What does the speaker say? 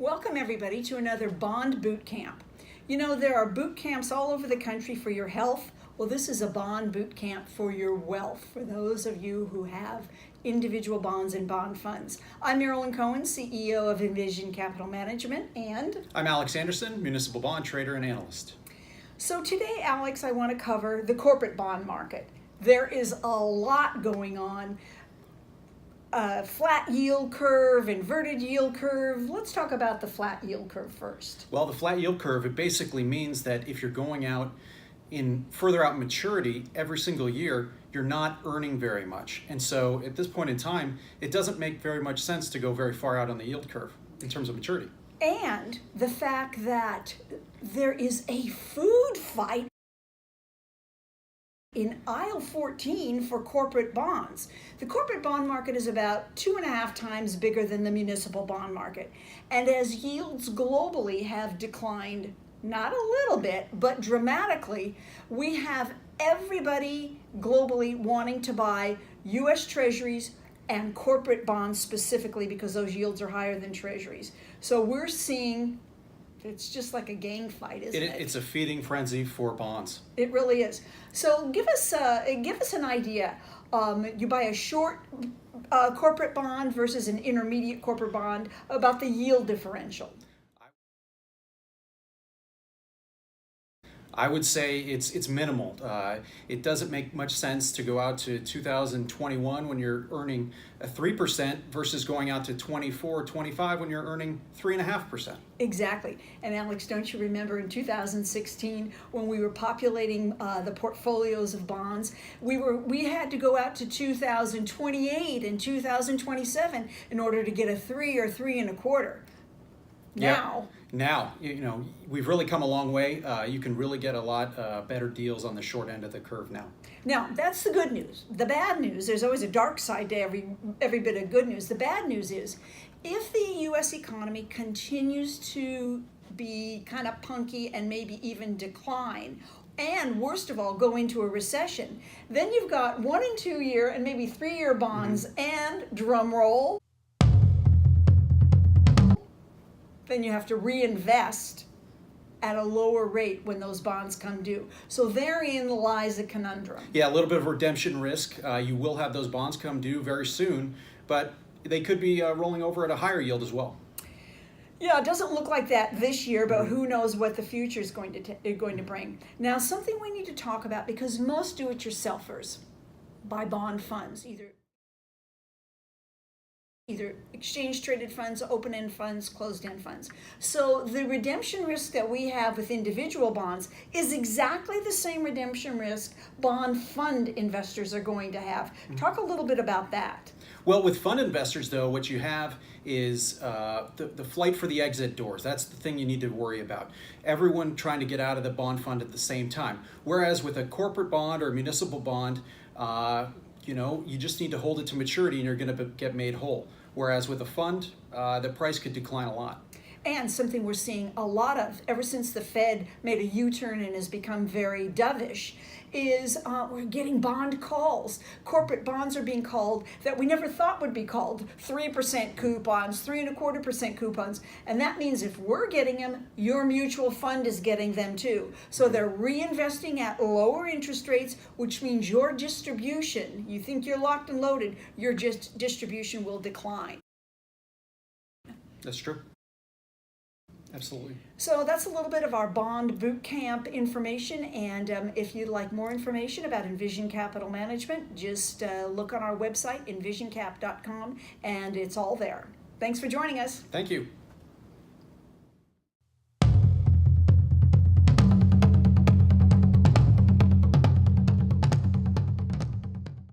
Welcome everybody to another bond boot camp. You know, there are boot camps all over the country for your health. Well, this is a bond boot camp for your wealth, for those of you who have individual bonds and bond funds. I'm Marilyn Cohen, CEO of Envision Capital Management, and I'm Alex Anderson, municipal bond trader and analyst. So today, Alex, I want to cover the corporate bond market. There is a lot going on. Flat yield curve, inverted yield curve. Let's talk about the flat yield curve first. Well, the flat yield curve, it basically means that if you're going out in further out maturity every single year, you're not earning very much. And so at this point in time, it doesn't make very much sense to go very far out on the yield curve in terms of maturity. And the fact that there is a food fight in aisle 14 for corporate bonds. The corporate bond market is about 2.5 times bigger than the municipal bond market. And as yields globally have declined, not a little bit, but dramatically, we have everybody globally wanting to buy U.S. Treasuries and corporate bonds specifically because those yields are higher than Treasuries. So we're seeing it's just like a gang fight, isn't it? It's a feeding frenzy for bonds. It really is. So give us an idea. You buy a short corporate bond versus an intermediate corporate bond about the yield differential. I would say it's minimal. It doesn't make much sense to go out to 2021 when you're earning 3% versus going out to 24, 25 when you're earning 3.5%. Exactly. And Alex, don't you remember in 2016 when we were populating the portfolios of bonds, we had to go out to 2028 and 2027 in order to get a 3 or 3.25. Now, we've really come a long way. You can really get a lot better deals on the short end of the curve now. Now, that's the good news. The bad news, there's always a dark side to every bit of good news. The bad news is, if the U.S. economy continues to be kind of punky and maybe even decline, and worst of all, go into a recession, then you've got 1 and 2 year and maybe 3-year bonds and, drum roll, then you have to reinvest at a lower rate when those bonds come due. So therein lies a conundrum. Yeah, a little bit of redemption risk. You will have those bonds come due very soon, but they could be rolling over at a higher yield as well. Yeah, it doesn't look like that this year, but who knows what the future is going to bring. Now, something we need to talk about, because most do-it-yourselfers buy bond funds, either exchange-traded funds, open-end funds, closed-end funds. So the redemption risk that we have with individual bonds is exactly the same redemption risk bond fund investors are going to have. Talk a little bit about that. Well, with fund investors, though, what you have is the flight for the exit doors. That's the thing you need to worry about. Everyone trying to get out of the bond fund at the same time. Whereas with a corporate bond or a municipal bond, you just need to hold it to maturity and you're going to get made whole. Whereas with a fund, the price could decline a lot. And something we're seeing a lot of ever since the Fed made a U-turn and has become very dovish is we're getting bond calls. Corporate bonds are being called that we never thought would be called 3% coupons, 3.25% coupons. And that means if we're getting them, your mutual fund is getting them too. So they're reinvesting at lower interest rates, which means your distribution, you think you're locked and loaded, your distribution will decline. That's true. Absolutely. So that's a little bit of our bond boot camp information, and if you'd like more information about Envision Capital Management, just look on our website, envisioncap.com, and it's all there. Thanks for joining us. Thank you.